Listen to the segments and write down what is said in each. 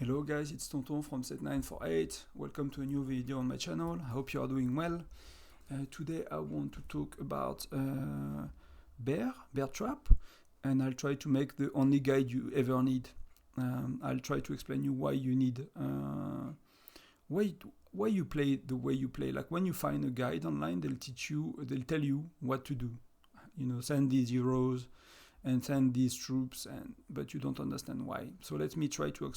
Hello guys, it's Tonton from Set948. Welcome to a new video on my channel. I hope you are doing well. Today I want to talk about bear trap, and I'll try to make the only guide you ever need. I'll try to explain you why you need, why you play the way you play. Like when you find a guide online, they'll tell you what to do. You know, send these heroes and send these troops, but you don't understand why. So let me try to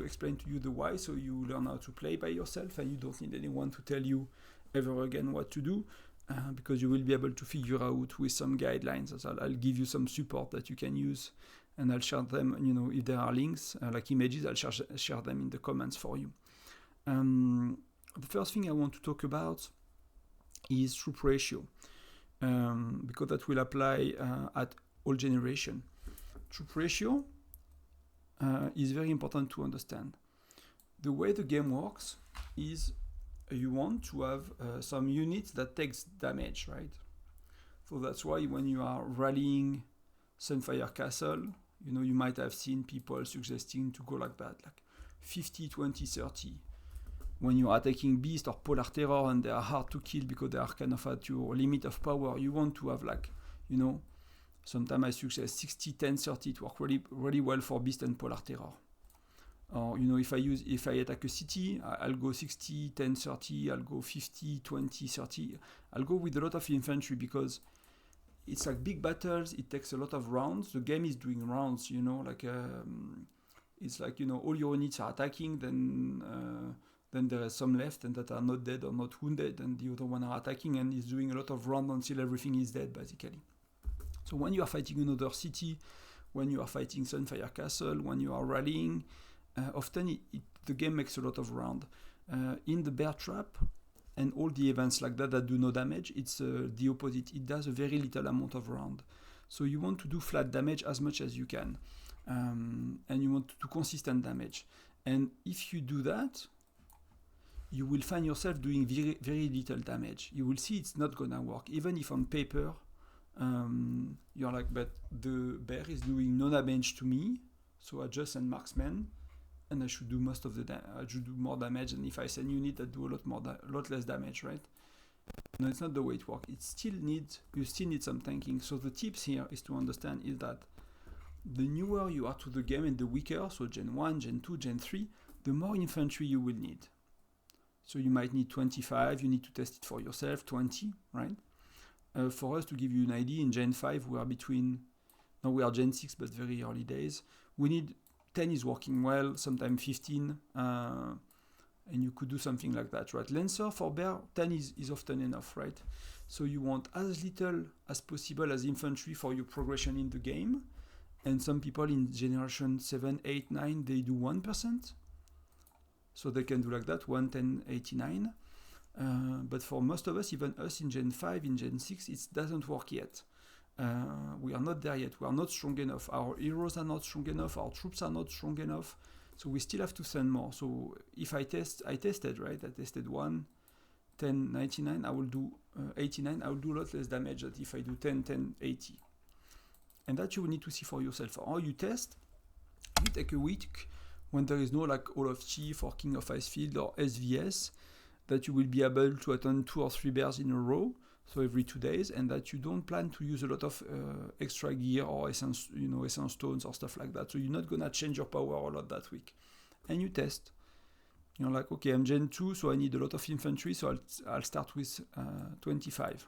explain to you the why, so you learn how to play by yourself and you don't need anyone to tell you ever again what to do, because you will be able to figure out with some guidelines. I'll give you some support that you can use, and I'll share them, you know, if there are links, like images, I'll share them in the comments for you. The first thing I want to talk about is troop ratio, because that will apply at all generation. Troop ratio is very important to understand. The way the game works is you want to have some units that takes damage, right? So that's why when you are rallying Sunfire Castle, you know, you might have seen people suggesting to go like that, like 50, 20, 30. When you are attacking Beast or Polar Terror and they are hard to kill because they are kind of at your limit of power, you want to have, like, you know, sometimes I suggest 60, 10, 30. It works really well for Beast and Polar Terror. Or, you know, if I attack a city, I'll go 60, 10, 30, I'll go 50, 20, 30. I'll go with a lot of infantry because it's like big battles, it takes a lot of rounds. The game is doing rounds, you know, like it's like, you know, all your units are attacking, then there are some left and that are not dead or not wounded, and the other one are attacking and is doing a lot of rounds until everything is dead, basically. So when you are fighting another city, when you are fighting Sunfire Castle, when you are rallying, often the game makes a lot of round. In the bear trap and all the events like that do no damage, it's the opposite. It does a very little amount of round. So you want to do flat damage as much as you can, and you want to do consistent damage. And if you do that, you will find yourself doing very, very little damage. You will see it's not gonna work, even if on paper you're like, but the bear is doing no damage to me, so I just send marksman and I should do most of the I should do more damage than if I send unit that do a lot less damage, right? No, it's not the way it works. You still need some tanking. So the tips here is to understand is that the newer you are to the game and the weaker, so Gen 1, Gen 2, Gen 3, the more infantry you will need. So you might need 25, you need to test it for yourself, 20, right? For us, to give you an idea, in Gen 5 we are Gen 6, but very early days. We need 10 is working well, sometimes 15, and you could do something like that, right? Lancer for bear, 10 is often enough, right? So you want as little as possible as infantry for your progression in the game, and some people in generation 7, 8, 9, they do 1%, so they can do like that, 1, 10, 89. But for most of us, even us in Gen 5, in Gen 6, it doesn't work yet. We are not there yet. We are not strong enough. Our heroes are not strong enough. Our troops are not strong enough. So we still have to send more. So if I tested, right? I tested 1, 10, 99. I will do 89. I will do a lot less damage than if I do 10, 10, 80. And that you will need to see for yourself. Or you test, you take a week when there is no like All of Chief or King of Icefield or SVS, that you will be able to attend 2 or 3 bears in a row, so every 2 days, and that you don't plan to use a lot of extra gear or essence stones or stuff like that. So you're not gonna change your power a lot that week. And you test. You're like, okay, I'm Gen 2, so I need a lot of infantry, so I'll start with 25.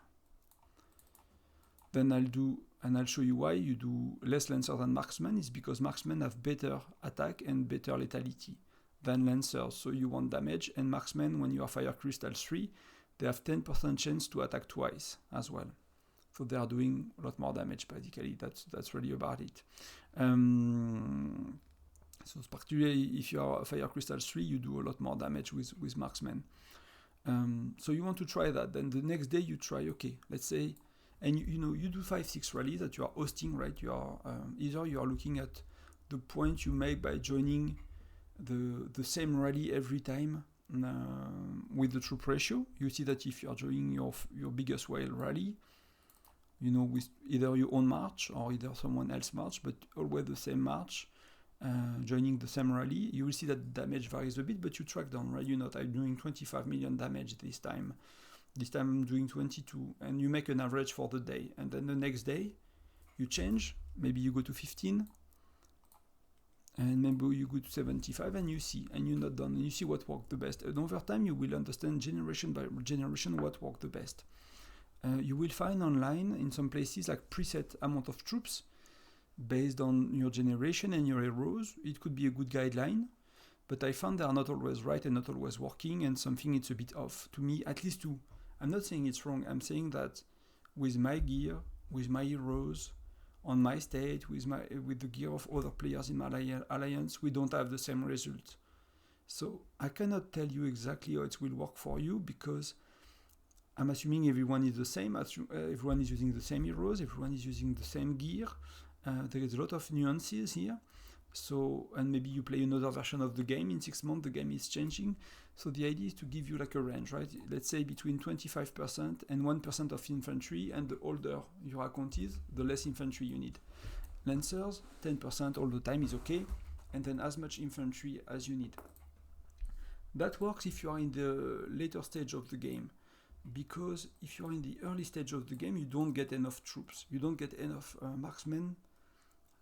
Then I'll show you why you do less Lancer than Marksman. Is because Marksmen have better attack and better lethality than Lancers, so you want damage, and Marksmen, when you are Fire Crystal 3, they have 10% chance to attack twice as well. So they are doing a lot more damage, basically. That's really about it. So particularly if you are Fire Crystal 3, you do a lot more damage with Marksmen. So you want to try that. Then the next day you try, okay, let's say, and you do 5-6 rallies that you are hosting, right? You are either you are looking at the point you make by joining the same rally every time with the troop ratio. You see that if you are joining your biggest whale rally, you know, with either your own march or either someone else march, but always the same march, joining the same rally, you will see that the damage varies a bit, but you track down, right? You know, I'm doing 25 million damage this time. This time I'm doing 22, and you make an average for the day. And then the next day, you change. Maybe you go to 15, and maybe you go to 75, and you see, and you're not done, and you see what worked the best. And over time, you will understand generation by generation what worked the best. You will find online, in some places, like preset amount of troops, based on your generation and your heroes. It could be a good guideline, but I found they are not always right and not always working, and something it's a bit off to me, at least to. I'm not saying it's wrong, I'm saying that with my gear, with my heroes, on my state, with the gear of other players in my alliance, we don't have the same result. So I cannot tell you exactly how it will work for you, because I'm assuming everyone is the same, everyone is using the same heroes, everyone is using the same gear. There is a lot of nuances here. So, and maybe you play another version of the game in 6 months, the game is changing. So the idea is to give you like a range, right? Let's say between 25% and 1% of infantry, and the older your account is, the less infantry you need. Lancers, 10% all the time is okay, and then as much infantry as you need. That works if you are in the later stage of the game, because if you are in the early stage of the game, you don't get enough troops. You don't get enough marksmen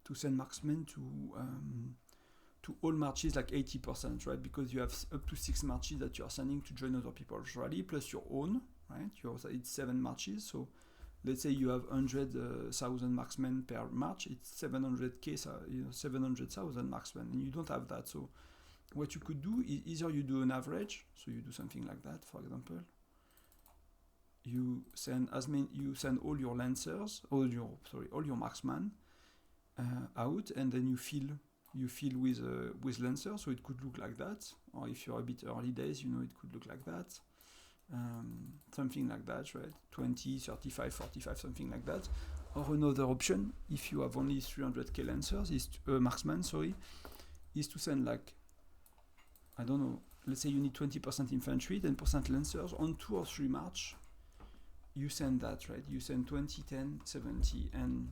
to send marksmen to all marches, like 80%, right? Because you have up to 6 marches that you are sending to join other people's rally, plus your own, right? It's 7 marches, so let's say you have 100,000 marksmen per march, it's 700k, 700,000 marksmen, and you don't have that. So what you could do is either you do an average, so you do something like that, for example. You send all your lancers, all your marksmen out, and then you fill with lancers. So it could look like that, or if you're a bit early days, you know, it could look like that, something like that, right? 20, 35, 45, something like that. Or another option, if you have only 300k lancers, marksmen, is to send, like, I don't know, let's say you need 20% infantry, 10% lancers on 2 or 3 march. You send that, right? You send 20, 10, 70, and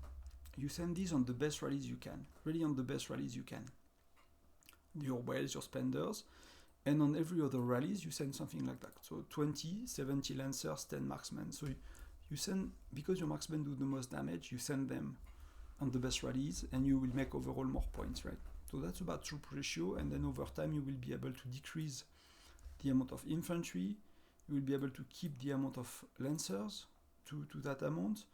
you send these on the best rallies you can. Really on the best rallies you can. Your whales, your splendors, and on every other rallies you send something like that. So 20, 70 lancers, 10 marksmen. So you send, because your marksmen do the most damage, you send them on the best rallies, and you will make overall more points, right? So that's about troop ratio, and then over time you will be able to decrease the amount of infantry. You will be able to keep the amount of lancers to that amount,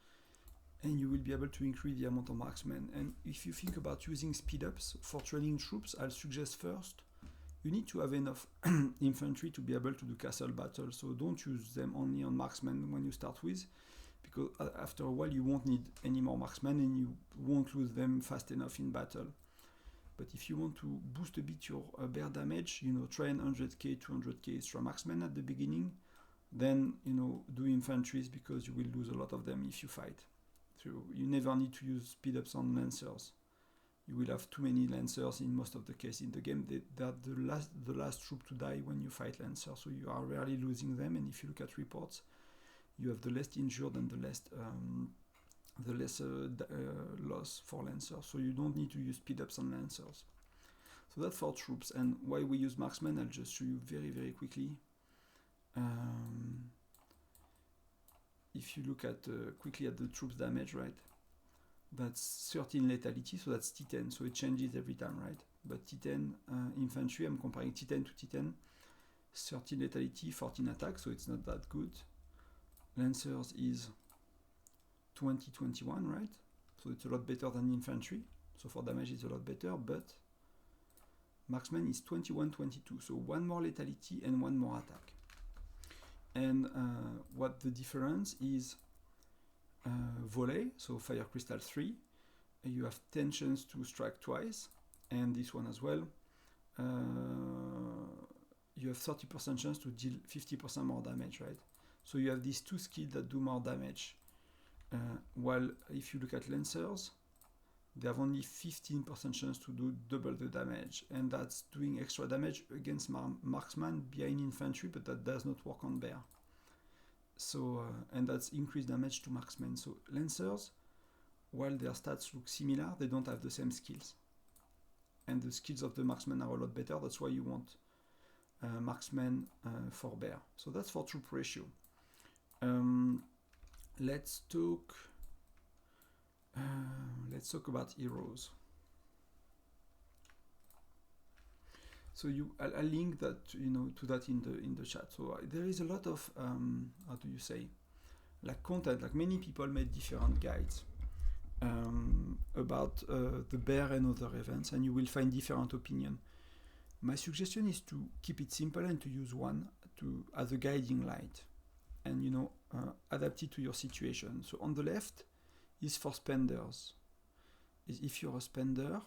and you will be able to increase the amount of marksmen. And if you think about using speed-ups for training troops, I'll suggest first, you need to have enough infantry to be able to do castle battles. So don't use them only on marksmen when you start with, because after a while you won't need any more marksmen, and you won't lose them fast enough in battle. But if you want to boost a bit your bear damage, you know, train 100k, 200k extra marksmen at the beginning, then, you know, do infantries, because you will lose a lot of them if you fight. So you never need to use speed-ups on lancers. You will have too many lancers in most of the cases in the game. They are the last troop to die when you fight lancers, so you are rarely losing them. And if you look at reports, you have the less injured and the less loss for lancers. So you don't need to use speed-ups on lancers. So that's for troops. And why we use marksmen, I'll just show you very, very quickly. If you look at quickly at the troops damage, right? That's 13 lethality, so that's T10, so it changes every time, right? But T10 infantry, I'm comparing T10 to T10, 13 lethality, 14 attack, so it's not that good. Lancers is 20-21, right? So it's a lot better than infantry, so for damage it's a lot better, but marksman is 21-22, so 1 more lethality and 1 more attack. And what the difference is, volley, so fire crystal 3, you have 10 chance to strike twice, and this one as well, you have 30% chance to deal 50% more damage, right? So you have these 2 skills that do more damage, while if you look at lancers, they have only 15% chance to do double the damage, and that's doing extra damage against marksman behind infantry, but that does not work on bear. So, and that's increased damage to marksmen. So lancers, while their stats look similar, they don't have the same skills. and the skills of the marksman are a lot better. That's why you want marksman for bear. So that's for troop ratio. Let's talk about heroes. So I'll link that to that in the chat. So there is a lot of how do you say, like content. Like many people made different guides about the bear and other events, and you will find different opinion. My suggestion is to keep it simple and to use one as a guiding light, and adapt it to your situation. So on the left is for spenders. If you're a spender,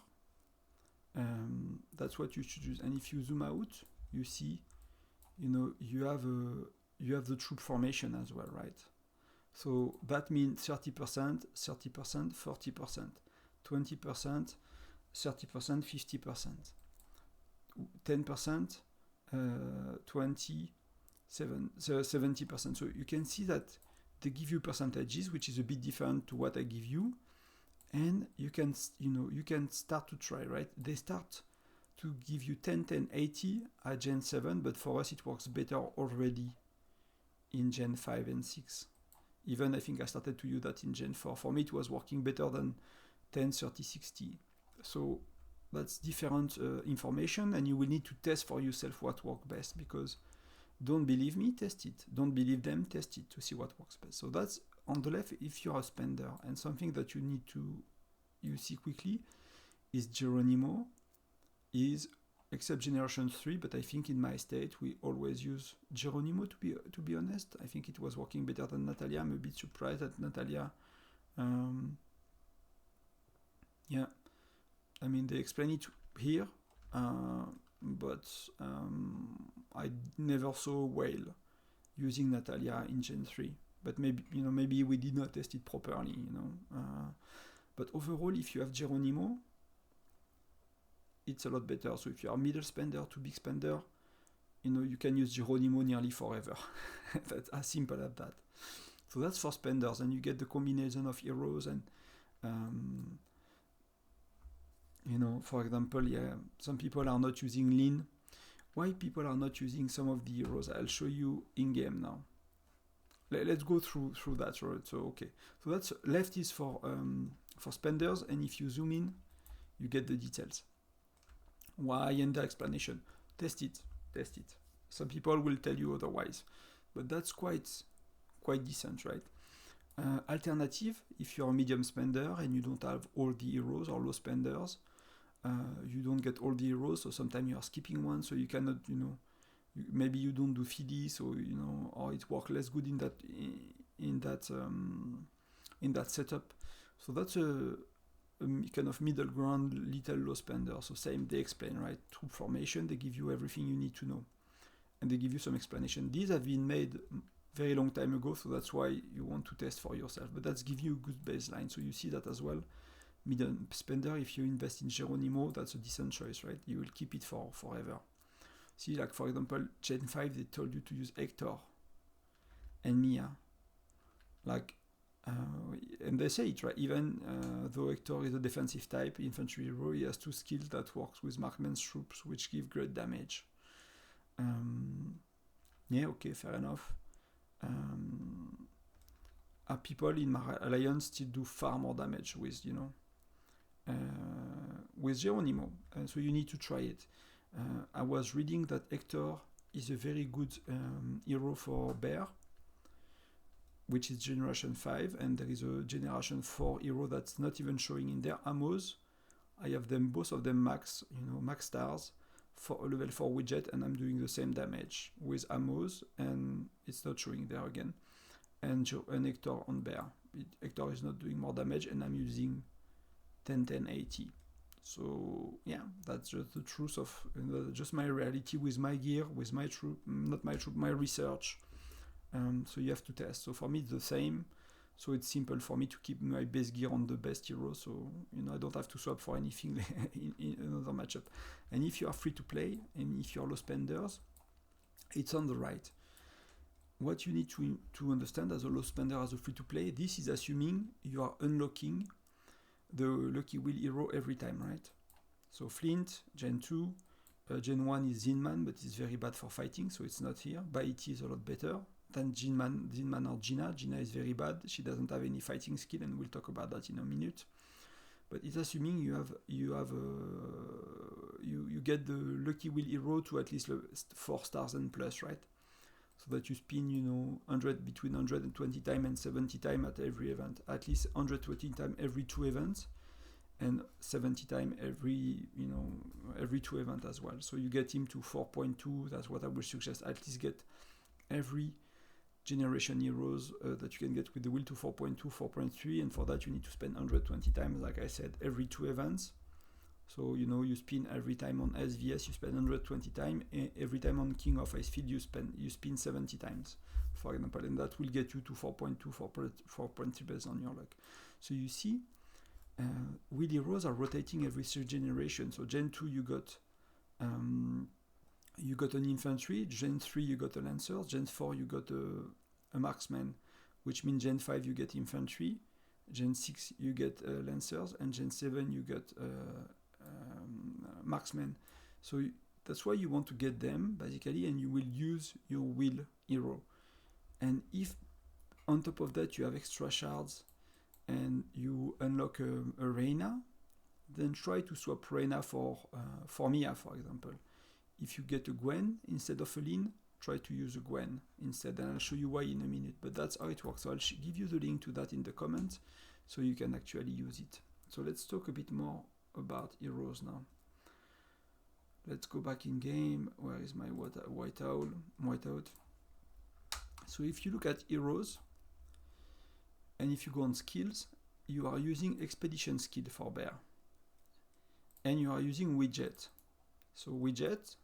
that's what you should use. And if you zoom out, you see, you have the troop formation as well, right? So that means 30%, 30%, 40%, 20%, 30%, 50%, 10%, 20, 70%. So you can see that they give you percentages, which is a bit different to what I give you, and you can start to try, right? They start to give you 10, 10, 80 at Gen 7, but for us it works better already in Gen 5 and 6. Even I think I started to use that in Gen 4. For me it was working better than 10, 30, 60. So that's different information, and you will need to test for yourself what works best, because don't believe me, test it. Don't believe them, test it to see what works best. So that's on the left if you're a spender. And something that you see quickly is Geronimo is, except generation 3, but I think in my state we always use Geronimo to be honest. I think it was working better than Natalia. I'm a bit surprised that Natalia yeah, I mean they explain it here, but I never saw a whale using Natalia in Gen 3. But maybe we did not test it properly, But overall, if you have Geronimo, it's a lot better. So if you are middle spender to big spender, you can use Geronimo nearly forever. That's as simple as that. So that's for spenders, and you get the combination of heroes and for example, some people are not using lean. Why people are not using some of the heroes? I'll show you in game now. Let's go through that, right? So okay, so that's left is for spenders, and if you zoom in, you get the details. Why and the explanation. Test it. Some people will tell you otherwise, but that's quite decent, right? Alternative, if you're a medium spender and you don't have all the heroes, or low spenders, you don't get all the heroes, so sometimes you are skipping one, so you cannot, maybe you don't do FIDI, so or it works less good in that setup. So that's a kind of middle ground, little low spender. So same, they explain, right? Troop formation, they give you everything you need to know, and they give you some explanation. These have been made very long time ago, so that's why you want to test for yourself. But that's give you a good baseline, so you see that as well. Middle spender, if you invest in Geronimo, that's a decent choice, right? You will keep it for forever. See, like for example, Gen 5, they told you to use Hector and Mia. Like, and they say it, right? Even though Hector is a defensive type infantry hero, he has 2 skills that works with marksman's troops, which give great damage. Yeah, okay, fair enough. People in my alliance still do far more damage with Geronimo, and so you need to try it. I was reading that Hector is a very good hero for bear, which is generation 5, and there is a generation 4 hero that's not even showing in there. Amos, I have them, both of them max stars for a level 4 widget, and I'm doing the same damage with Amos, and it's not showing there again. And Hector on bear. Hector is not doing more damage, and I'm using 10, 10, 80. So yeah, that's just the truth of just my reality with my gear, with my troop, my research. So you have to test. So for me it's the same. So it's simple for me to keep my base gear on the best hero. So I don't have to swap for anything in another matchup. And if you are free to play, and if you're low spenders, it's on the right. What you need to understand as a low spender, as a free to play, this is assuming you are unlocking the Lucky Wheel hero every time, right? So Flint, Gen 2, Gen 1 is Zinman, but it's very bad for fighting, so it's not here. Baiti is a lot better than Zinman or Gina. Gina is very bad. She doesn't have any fighting skill, and we'll talk about that in a minute. But it's assuming you get the Lucky Wheel hero to at least 4 stars and plus, right? So that you spin, between 120 times and 70 times at every event. At least 120 times every 2 events, and 70 times every 2 events as well. So you get him to 4.2. That's what I would suggest. At least get every generation heroes that you can get with the wheel to 4.2, 4.3, and for that you need to spend 120 times, like I said, every 2 events. So you spin every time on SVS, you spend 120 times. Every time on King of Icefield, you spin 70 times, for example, and that will get you to 4.2, 4.3 based on your luck. So you see, wheel heroes are rotating every 3 generations. So Gen 2 you got an infantry. Gen 3 you got a lancer. Gen 4 you got a marksman, which means Gen 5 you get infantry. Gen 6 you get lancers, and Gen 7 you get marksman. So that's why you want to get them basically, and you will use your wheel hero. And if on top of that you have extra shards and you unlock a Reyna, then try to swap Reyna for Mia, for example. If you get a Gwen instead of a Lyn, try to use a Gwen instead, and I'll show you why in a minute, but that's how it works. So I'll give you the link to that in the comments so you can actually use it. So let's talk a bit more about heroes now. Let's go back in game. Where is my whiteout? So if you look at heroes, and if you go on skills, you are using expedition skill for bear, and you are using widget. So widget,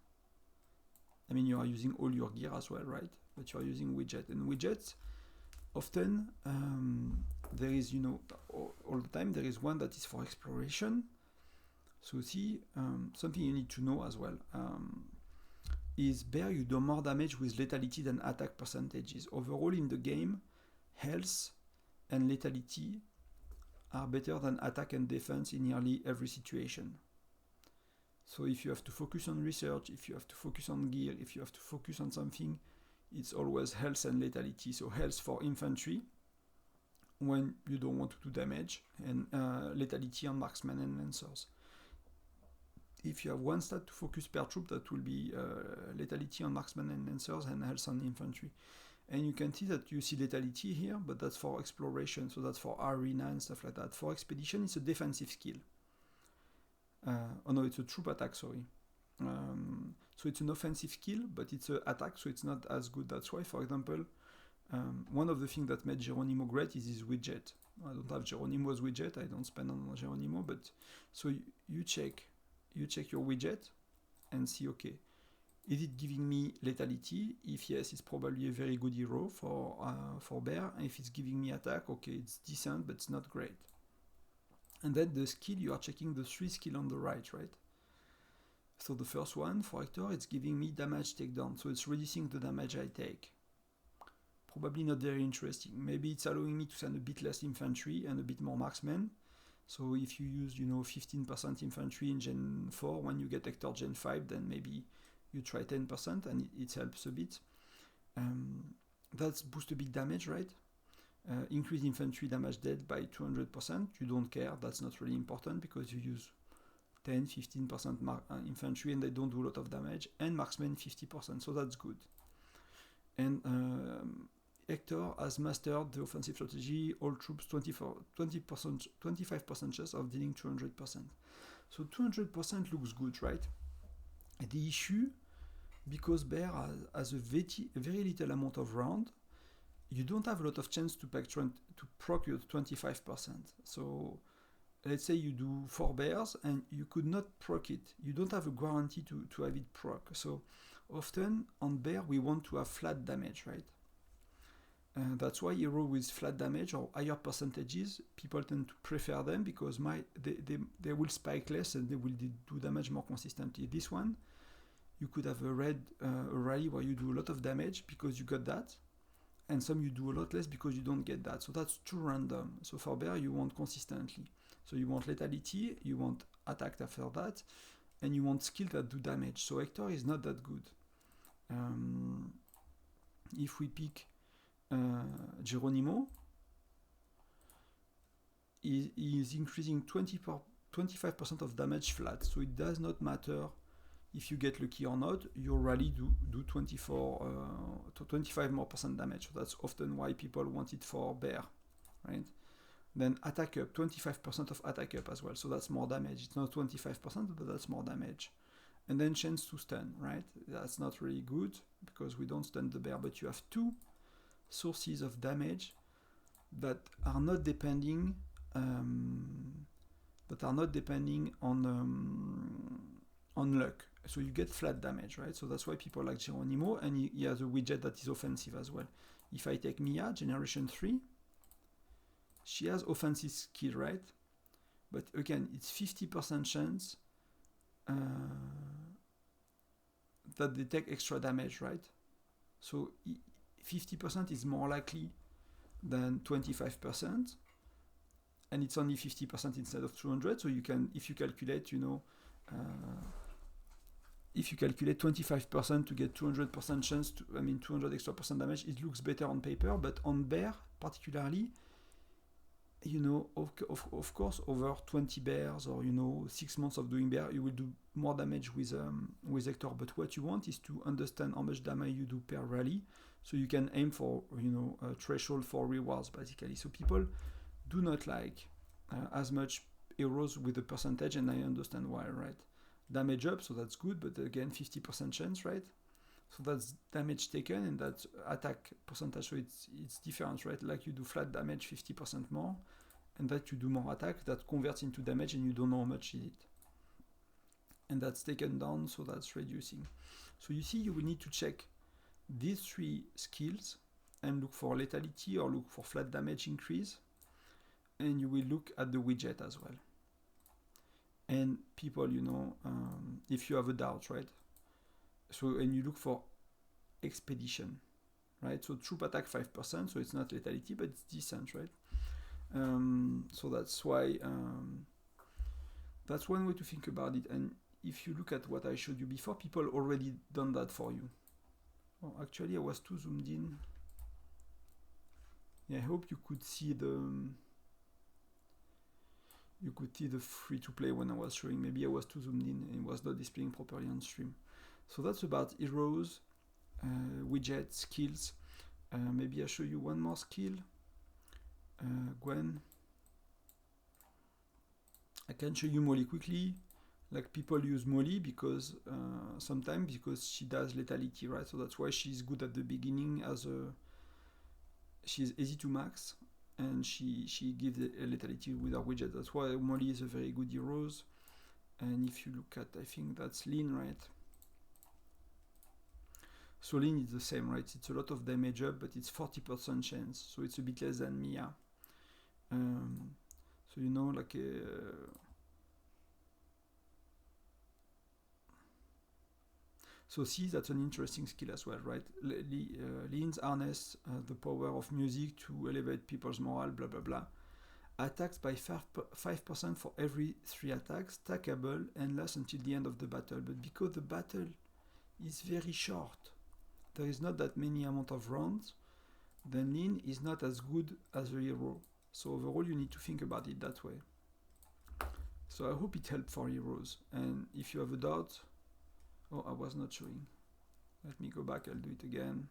you are using all your gear as well, right? But you are using widget, and widgets often there is, all the time there is one that is for exploration. So see, something you need to know as well is bear you do more damage with lethality than attack percentages. Overall in the game, health and lethality are better than attack and defense in nearly every situation. So if you have to focus on research, if you have to focus on gear, if you have to focus on something, it's always health and lethality. So health for infantry when you don't want to do damage, and lethality on marksmen and lancers. If you have one stat to focus per troop, that will be lethality on marksmen and lancers and health on infantry. And you can see that you see lethality here, but that's for exploration, so that's for arena and stuff like that. For expedition, it's a defensive skill. Oh no, it's a troop attack, sorry. So it's an offensive skill, but it's an attack, so it's not as good. That's why, for example, one of the things that made Geronimo great is his widget. I don't have Geronimo's widget, I don't spend on Geronimo, but so you check your widget and see, okay, is it giving me lethality? If yes, it's probably a very good hero for bear. And if it's giving me attack, okay, it's decent, but it's not great. And then the skill, you are checking the 3 skill on the right? So the first one, for Hector, it's giving me damage takedown. So it's reducing the damage I take. Probably not very interesting. Maybe it's allowing me to send a bit less infantry and a bit more marksmen. So if you use, 15% infantry in Gen 4, when you get Hector Gen 5, then maybe you try 10% and it helps a bit. That's boost a bit damage, right? Increase infantry damage dealt by 200%. You don't care, that's not really important because you use 10-15% infantry and they don't do a lot of damage, and marksmen 50%, so that's good. And Hector has mastered the offensive strategy, all troops 25% chance of dealing 200%. So 200% looks good, right? The issue, because bear has a very little amount of round, you don't have a lot of chance to proc your 25%. So let's say you do 4 bears and you could not proc it. You don't have a guarantee to have it proc. So often on bear we want to have flat damage, right? That's why hero with flat damage or higher percentages, people tend to prefer them because they will spike less and they will do damage more consistently. This one, you could have a rally where you do a lot of damage because you got that, and some you do a lot less because you don't get that. So that's too random. So for bear, you want consistently. So you want lethality, you want attack after that, and you want skill that do damage. So Hector is not that good. If we pick Geronimo, he is increasing 25% of damage flat. So it does not matter if you get lucky or not, your rally do 25 more % damage. So that's often why people want it for bear, right? Then attack up, 25% of attack up as well. So that's more damage. It's not 25%, but that's more damage. And then chance to stun, right? That's not really good because we don't stun the bear, but you have two sources of damage that are not depending on luck. So you get flat damage, right? So that's why people like Geronimo, and he has a widget that is offensive as well. If I take Mia, generation 3, she has offensive skill, right? But again, it's 50% chance that they take extra damage, right? So 50% is more likely than 25%, and it's only 50% instead of 200. So you can, if you calculate, if you calculate 25% to get 200% chance to, 200 extra % damage, it looks better on paper, but on bear particularly, of course, over 20 bears or 6 months of doing bear, you will do more damage with Hector. But what you want is to understand how much damage you do per rally, so you can aim for a threshold for rewards basically. So people do not like as much heroes with a percentage, and I understand why, right? Damage up, so that's good, but again 50% chance, right? So that's damage taken, and that's attack percentage, so it's different, right? Like you do flat damage 50% more, and that you do more attack, that converts into damage, and you don't know how much is it. And that's taken down, so that's reducing. So you see, you will need to check these 3 skills and look for lethality or look for flat damage increase, and you will look at the widget as well. And people, if you have a doubt, right? So, and you look for expedition, right? So troop attack 5%, so it's not lethality, but it's decent, right? So that's why, that's one way to think about it. And if you look at what I showed you before, people already done that for you. Oh, actually, I was too zoomed in. Yeah, I hope you could see the free-to-play when I was showing. Maybe I was too zoomed in and was not displaying properly on stream. So that's about heroes, widgets, skills. Maybe I'll show you one more skill. Gwen. I can show you Molly quickly. Like people use Molly because sometimes because she does lethality, right? So that's why she's good at the beginning she's easy to max. And she gives a lethality with her widget. That's why Molly is a very good heroes. And if you look at, I think that's Lynn, right? So Lynn is the same, right? It's a lot of damage up, but it's 40% chance. So it's a bit less than Mia. So like so see, that's an interesting skill as well, right? Lynn's harness the power of music to elevate people's morale, blah, blah, blah. Attacks by 5% for every 3 attacks, stackable, and lasts until the end of the battle. But because the battle is very short, there is not that many amount of rounds, then Lynn is not as good as a hero. So overall, you need to think about it that way. So I hope it helped for heroes. And if you have a doubt, oh, I was not showing. Let me go back, I'll do it again.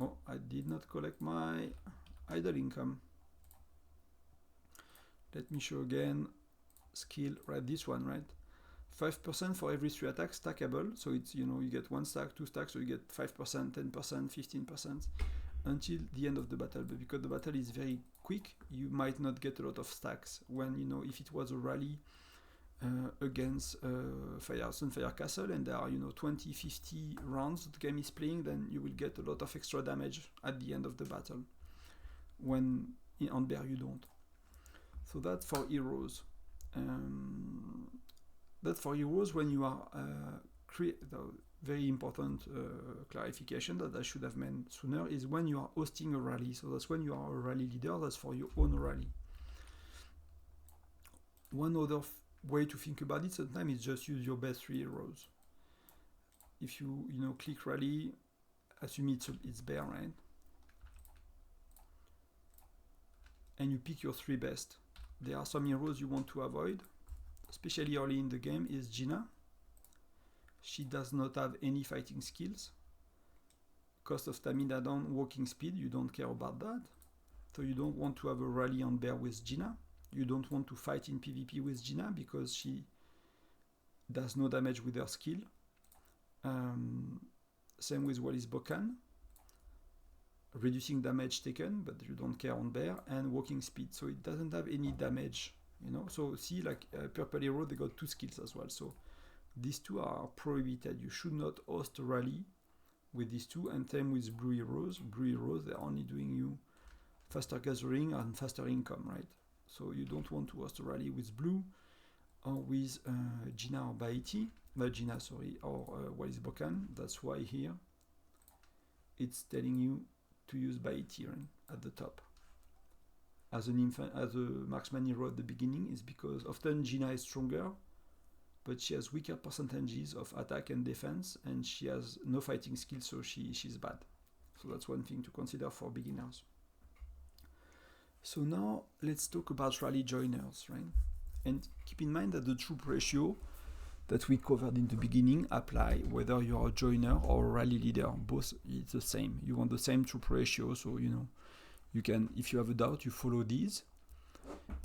Oh, I did not collect my idle income. Let me show again. Skill, right, this one, right? 5% for every 3 attacks, stackable. So it's, you get 1 stack, 2 stacks, so you get 5%, 10%, 15% until the end of the battle. But because the battle is very quick, you might not get a lot of stacks. When, if it was a rally against Sunfire Castle and there are 20, 50 rounds the game is playing, then you will get a lot of extra damage at the end of the battle. When on bear you don't. So that's for heroes. That's for heroes when you are very important clarification that I should have meant sooner is when you are hosting a rally. So that's when you are a rally leader, that's for your own rally. One other way to think about it sometimes is just use your best 3 heroes. If you click rally, assume it's bear, right? And you pick your 3 best. There are some heroes you want to avoid, especially early in the game, is Gina. She does not have any fighting skills. Cost of stamina down, walking speed, you don't care about that. So you don't want to have a rally on bear with Gina. You don't want to fight in PvP with Gina because she does no damage with her skill. Same with Wallis Bokan. Reducing damage taken, but you don't care on bear, and walking speed. So it doesn't have any damage, So see, like purple hero, they got 2 skills as well. So these 2 are prohibited. You should not host a rally with these 2, and same with blue heroes. Blue heroes, they're only doing you faster gathering and faster income, right? So you don't want to host a rally with blue or with Gina or Baiti, or Wallis Bokan. That's why here it's telling you to use Baiti at the top. As a marksman hero at the beginning is because often Gina is stronger, but she has weaker percentages of attack and defense, and she has no fighting skills, so she's bad. So that's one thing to consider for beginners. So now let's talk about rally joiners, right? And keep in mind that the troop ratio that we covered in the beginning apply whether you're a joiner or a rally leader. Both it's the same. You want the same troop ratio, so you can, if you have a doubt, you follow these.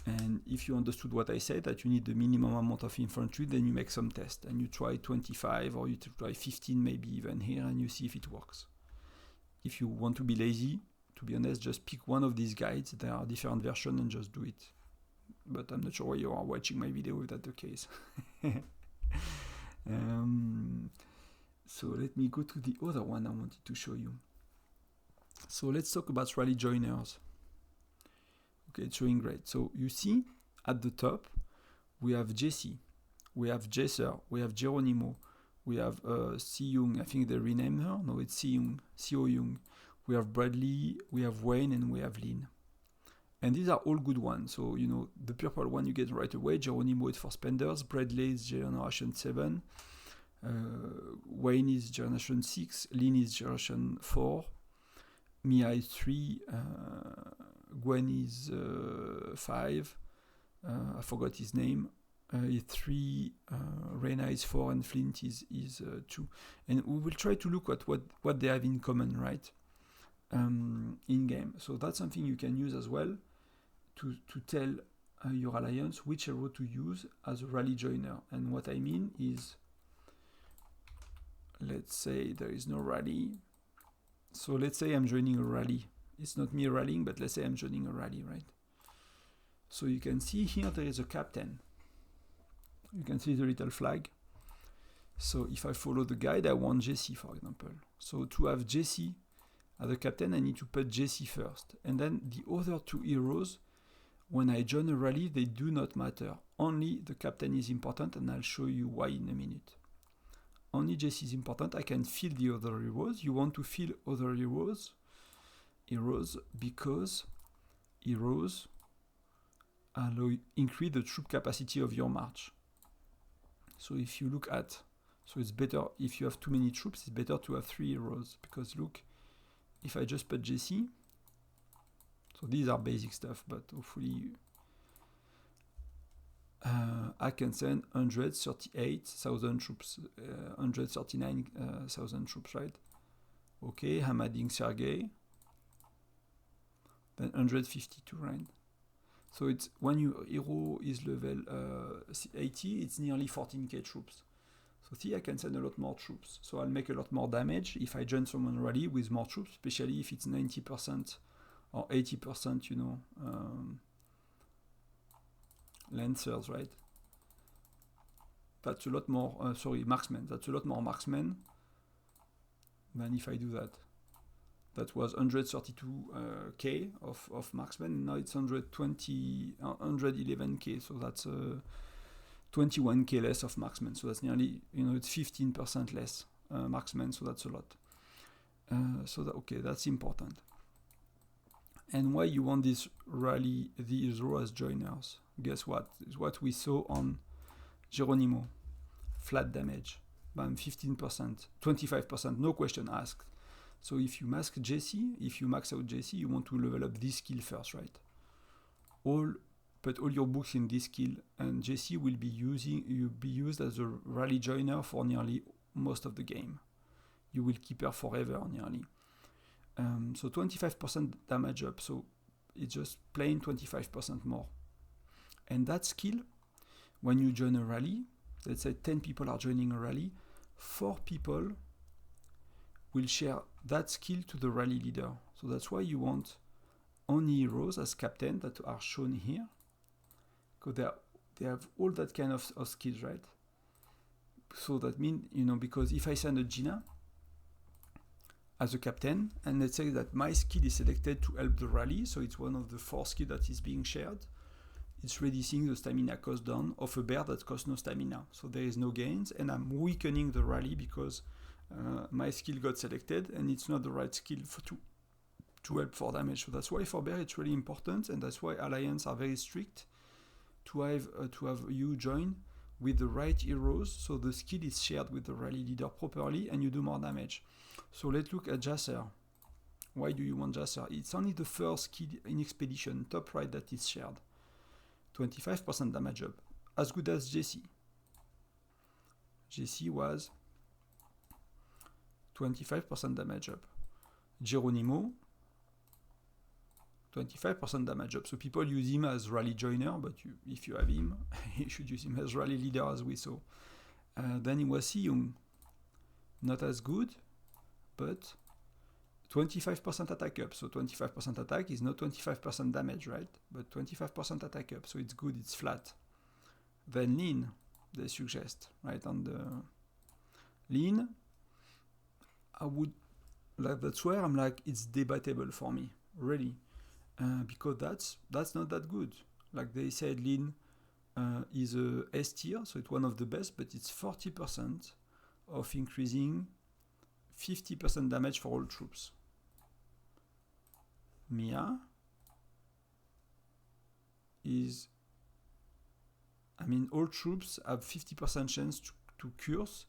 And if you understood what I said, that you need the minimum amount of infantry, then you make some tests and you try 25 or you try 15 maybe even here, and you see if it works. If you want to be lazy, to be honest, just pick one of these guides. There are different versions and just do it. But I'm not sure why you are watching my video if that's the case. So let me go to the other one I wanted to show you. So let's talk about rally joiners. Okay, it's showing great. So you see at the top we have Jesse, we have Jesser, we have Geronimo, we have Si Young. I think they renamed her. No, it's Si Young. We have Bradley, we have Wayne, and we have Lynn. And these are all good ones. So, the purple one you get right away. Geronimo is for spenders. Bradley is Generation 7. Wayne is Generation 6. Lynn is Generation 4. Mia is 3. Gwen is 5. I forgot his name. 3. Reyna is 4. And Flint is 2. And we will try to look at what they have in common, right? In game. So that's something you can use as well to tell your alliance which hero to use as a rally joiner. And what I mean is, let's say there is no rally. So let's say I'm joining a rally. It's not me rallying, but let's say I'm joining a rally, right? So you can see here there is a captain. You can see the little flag. So if I follow the guide, I want Jesse, for example. So to have Jesse as a captain, I need to put Jesse first. And then the other 2 heroes, when I join a rally, they do not matter. Only the captain is important, and I'll show you why in a minute. Only Jesse is important. I can fill the other heroes. You want to fill other heroes because heroes increase the troop capacity of your march. So if you look at, so it's better, if you have too many troops, it's better to have 3 heroes, because look, if I just put Jesse, so these are basic stuff, but hopefully I can send 138,000 troops, 139,000 troops, right? Okay, I'm adding Sergei, then 152, right? So it's when your hero is level 80, it's nearly 14k troops. So see, I can send a lot more troops. So I'll make a lot more damage if I join someone rally with more troops, especially if it's 90% or 80%, lancers, right? That's a lot more, marksmen. That's a lot more marksmen than if I do that. That was 132k of marksmen. Now it's 111k. So 21k less of marksmen. So that's nearly, it's 15% less marksmen. So that's a lot. Okay, that's important. And why you want this rally, these row as joiners? Guess what? It's what we saw on Geronimo. Flat damage. Bam, 15%, 25%, no question asked. So if you mask Jesse, if you max out Jesse, you want to level up this skill first, right? Put all your books in this skill, and Jesse will be used as a rally joiner for nearly most of the game. You will keep her forever, nearly. So 25% damage up, so it's just plain 25% more. And that skill, when you join a rally, let's say 10 people are joining a rally, 4 people will share that skill to the rally leader. So that's why you want only heroes as captain that are shown here, because they have all that kind of skills, right? So that means, because if I send a Gina as a captain, and let's say that my skill is selected to help the rally, so it's one of the 4 skills that is being shared, it's reducing the stamina cost down of a bear that costs no stamina. So there is no gains, and I'm weakening the rally because my skill got selected, and it's not the right skill to help for damage. So that's why for bear it's really important, and that's why Alliance are very strict to have you join with the right heroes, so the skill is shared with the rally leader properly, and you do more damage. So let's look at Jasser. Why do you want Jasser? It's only the first skill in Expedition, top right, that is shared. 25% damage up, as good as Jesse. Jesse was 25% damage up. Geronimo, 25% damage up. So people use him as rally joiner, but if you have him, you should use him as rally leader, as we saw. Then it was Siyung, not as good, but 25% attack up. So 25% attack is not 25% damage, right? But 25% attack up, so it's good, it's flat. Then lean, they suggest, right? On the lean, that's where I'm like, it's debatable for me, really. Because that's not that good. Like they said, lean is a S tier, so it's one of the best, but it's 40% of increasing 50% damage for all troops. Mia is, all troops have 50% chance to curse,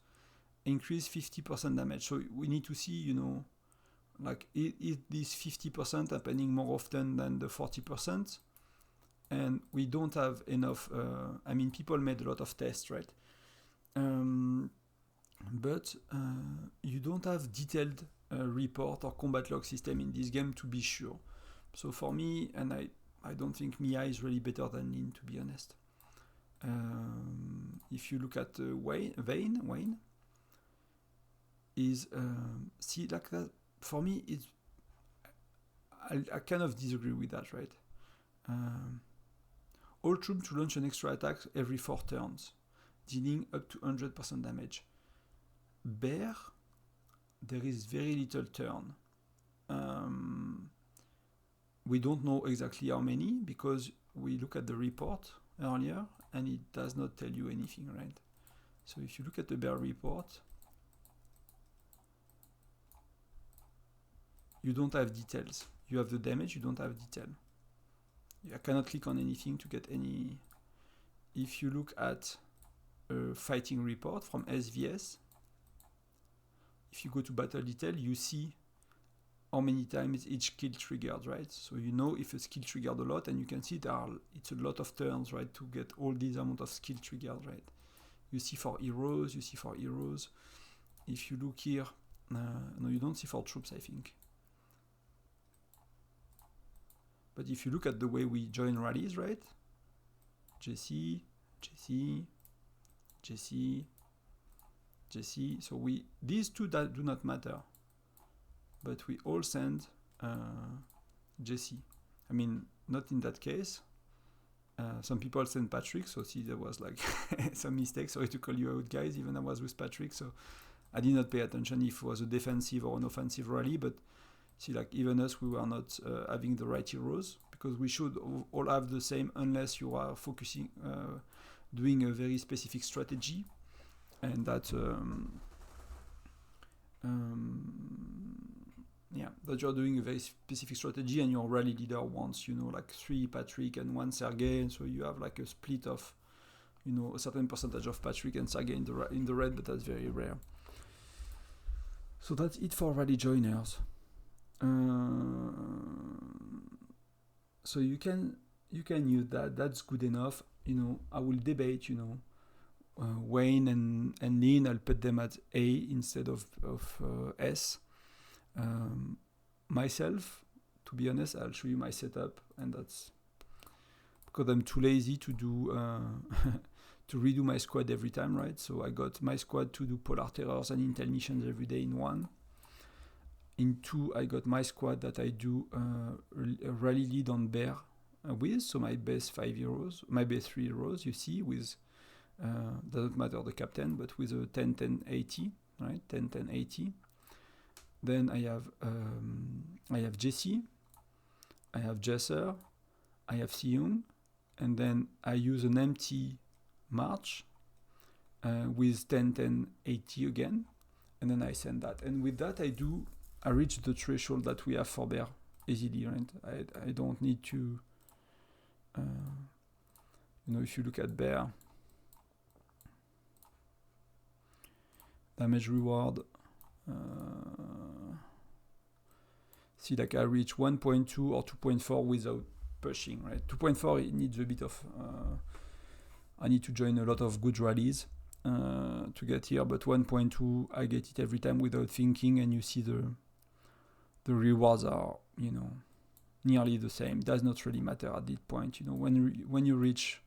increase 50% damage. So we need to see, like, is this 50% happening more often than the 40%? And we don't have enough, people made a lot of tests, right? But you don't have detailed report or combat log system in this game to be sure. So for me, and I don't think Mia is really better than Lin, to be honest. If you look at Wayne is see, like that. For me, I kind of disagree with that, right? All troops to launch an extra attack every 4 turns, dealing up to 100% damage. Bear, there is very little turn. We don't know exactly how many, because we look at the report earlier and it does not tell you anything, right? So if you look at the bear report, you don't have details. You have the damage, you don't have detail. I cannot click on anything to get any. If you look at a fighting report from SVS, if you go to battle detail, you see how many times each skill triggered, right? So you know if a skill triggered a lot, and you can see it's a lot of turns, right, to get all these amount of skill triggered, right? You see for heroes, If you look here, no, you don't see for troops, I think. But if you look at the way we join rallies, right? Jesse. So these two that do not matter, but we all send Jesse. Not in that case. Some people send Patrick, so see, there was like some mistakes. Sorry to call you out, guys, even I was with Patrick, so I did not pay attention if it was a defensive or an offensive rally, but see, like, even us, we were not having the right heroes, because we should all have the same, unless you are focusing doing a very specific strategy, and that that you're doing a very specific strategy, and your rally leader wants, you know, like 3 Patrick and 1 Sergey, and so you have like a split of, you know, a certain percentage of Patrick and Sergey in the red, but that's very rare. So that's it for rally joiners. So you can use that. That's good enough. You know, I will debate, you know, Wayne and Lin. I'll put them at A instead of S. Myself, to be honest, I'll show you my setup, and that's because I'm too lazy to do to redo my squad every time, right? So I got my squad to do Polar Terrors and Intel missions every day in 1. In 2, I got my squad that I do a rally lead on Bear with, so my best 5 heroes, my best 3 heroes, you see, with, doesn't matter the captain, but with a 10-10-80, right? 10-10-80. Then I have Jesse, I have Jesser, I have Seung, and then I use an empty March with 10-10-80 again, and then I send that. And with that, I reach the threshold that we have for Bear easily, right? I don't need to, you know, if you look at Bear, damage reward, see, like I reach 1.2 or 2.4 without pushing, right? 2.4, it needs a bit of, I need to join a lot of good rallies to get here, but 1.2, I get it every time without thinking, and you see the rewards are, you know, nearly the same. It does not really matter at this point, you know, when you reach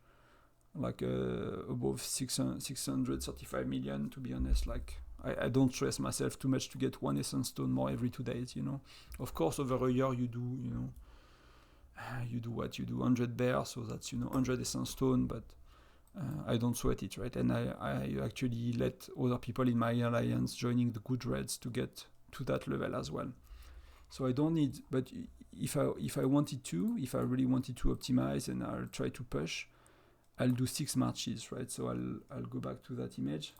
like above 635 million, to be honest, like I don't stress myself too much to get 1 essence stone more every 2 days, you know. Of course, over a year you do, you know, you do 100 bear, so that's, you know, 100 essence stone, but I don't sweat it, right? And I actually let other people in my alliance joining the good reds to get to that level as well. So I don't need, but if I wanted to, if I really wanted to optimize and I'll try to push, I'll do 6 marches, right? So I'll go back to that image.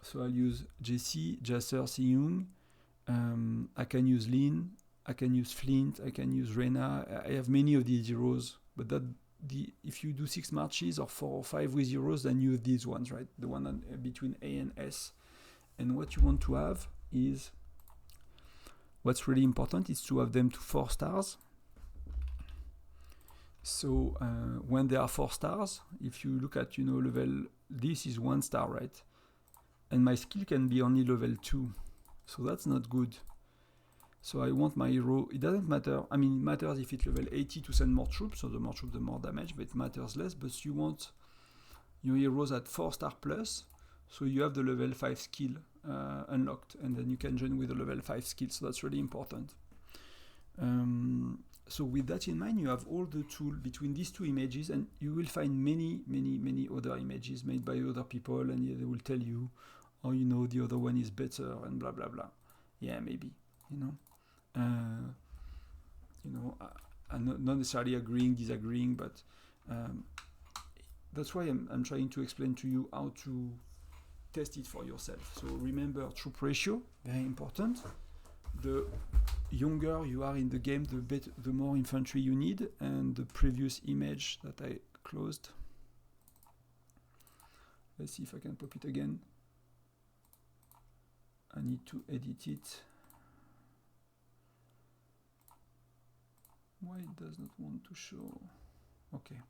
So I'll use Jesse, Jasser, Seung. I can use Lin, I can use Flint, I can use Reyna. I have many of these heroes, but if you do 6 marches or 4 or 5 with heroes, then use these ones, right? The one between A and S. And what you want to have is, what's really important is to have them to 4 stars. So when they are 4 stars, if you look at, you know, level, this is 1 star, right? And my skill can be only level 2. So that's not good. So I want my hero, it doesn't matter, I mean, it matters if it's level 80 to send more troops, so the more troops, the more damage, but it matters less. But you want your heroes at 4 star plus, so you have the level 5 skill unlocked, and then you can join with the level 5 skill, so that's really important. So with that in mind, you have all the tools between these 2 images, and you will find many other images made by other people, and they will tell you, oh, you know, the other one is better, and blah blah blah. Yeah, maybe, you know. You know, I'm not necessarily agreeing, disagreeing, but that's why I'm trying to explain to you how to test it for yourself. So remember, troop ratio, very important. The younger you are in the game, the more infantry you need. And the previous image that I closed, let's see if I can pop it again. I need to edit it. Why it does not want to show? Okay.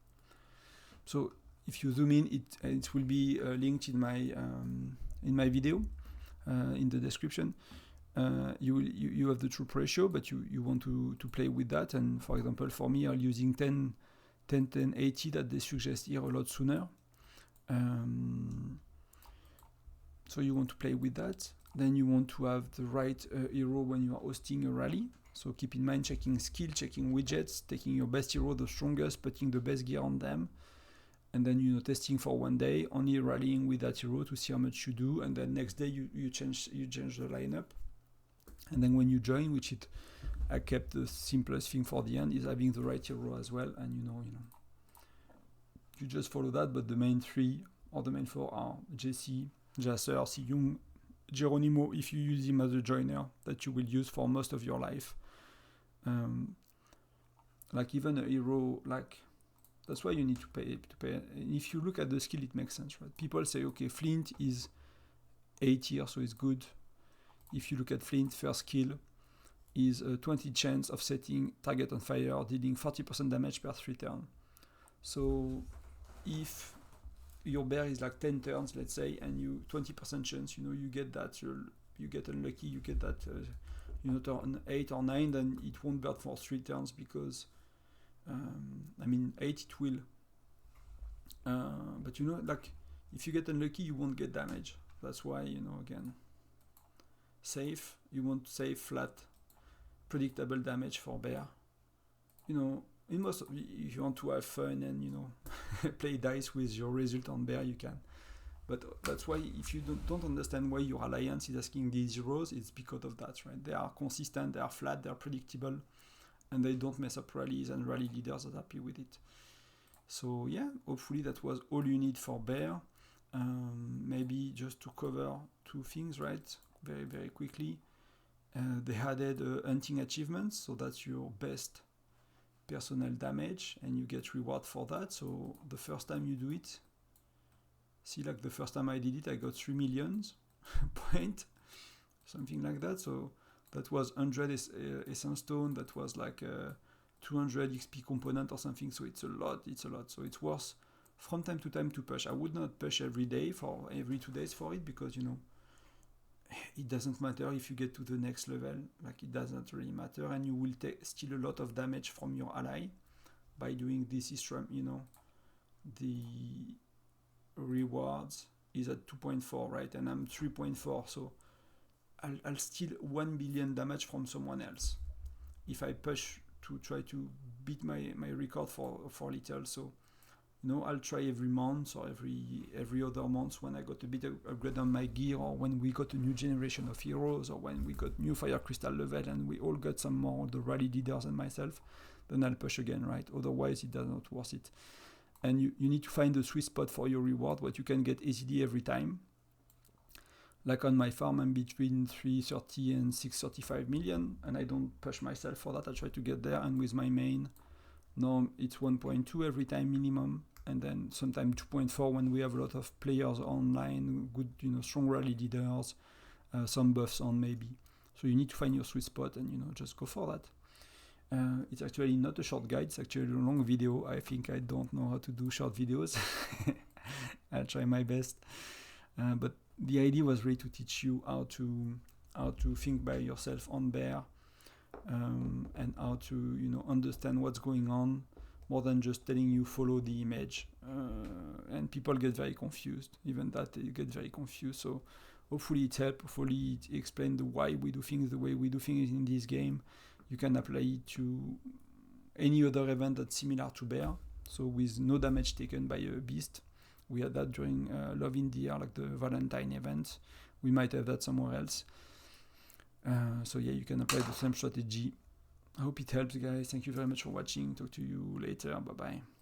So if you zoom in, it will be linked in my video in the description. You have the troop ratio, but you want to play with that. And for example, for me, I'm using 10-10-80 that they suggest here a lot sooner. So you want to play with that. Then you want to have the right hero when you are hosting a rally. So keep in mind checking skill, checking widgets, taking your best hero, the strongest, putting the best gear on them, and then, you know, testing for 1 day, only rallying with that hero to see how much you do, and then next day you change the lineup. And then when you join, which I kept the simplest thing for the end, is having the right hero as well, and you know, you just follow that, but the main 3 or the main 4 are Jesse, Jasser, Siyung, Geronimo, if you use him as a joiner, that you will use for most of your life. Like even a hero, like that's why you need to pay. And if you look at the skill, it makes sense, right? People say, okay, Flint is A tier, so it's good. If you look at Flint, first skill is a 20 chance of setting target on fire, dealing 40% damage per 3 turns. So if your bear is like 10 turns, let's say, and you 20% chance, you get that, you get unlucky, you get that, turn 8 or 9, then it won't burn for 3 turns because, 8 it will. But like, if you get unlucky, you won't get damage. That's why, again, safe, you want safe, flat, predictable damage for bear. In most, if you want to have fun and play dice with your result on bear, you can. But that's why if you don't understand why your alliance is asking these zeros, it's because of that, right? They are consistent, they are flat, they are predictable, and they don't mess up rallies, and rally leaders are happy with it. So yeah, hopefully that was all you need for bear. Maybe just to cover 2 things, right? Very, very quickly. They added hunting achievements, so that's your best personal damage, and you get reward for that. So the first time you do it, see, like the first time I did it, I got 3 million point, something like that. So that was 100 essence stone, that was like 200 XP component or something. So it's a lot. So it's worth from time to time to push. I would not push every day for every 2 days for it, because it doesn't matter if you get to the next level, like it doesn't really matter, and you will take still a lot of damage from your ally by doing this Istram. The rewards is at 2.4, right, and I'm 3.4, so I'll steal 1 billion damage from someone else if I push to try to beat my record for little. So I'll try every month or every other month when I got a bit of upgrade on my gear, or when we got a new generation of heroes, or when we got new fire crystal level and we all got some more, the rally leaders and myself, then I'll push again, right? Otherwise it does not worth it. And you need to find the sweet spot for your reward, what you can get easily every time. Like on my farm, I'm between 330 and 635 million, and I don't push myself for that. I try to get there, and with my main, no, it's 1.2 every time minimum, and then sometimes 2.4 when we have a lot of players online, good, strong rally leaders, some buffs on maybe. So you need to find your sweet spot and just go for that. It's actually not a short guide, it's actually a long video. I think I don't know how to do short videos. I'll try my best. But the idea was really to teach you how to think by yourself on bear, and how to understand what's going on, more than just telling you follow the image. And people get very confused. Even that, they get very confused. So hopefully it helps. Hopefully it explains why we do things the way we do things in this game. You can apply it to any other event that's similar to bear. So with no damage taken by a beast. We had that during Love in the Air, like the Valentine event. We might have that somewhere else. So yeah, you can apply the same strategy. I hope it helps, guys. Thank you very much for watching. Talk to you later. Bye-bye.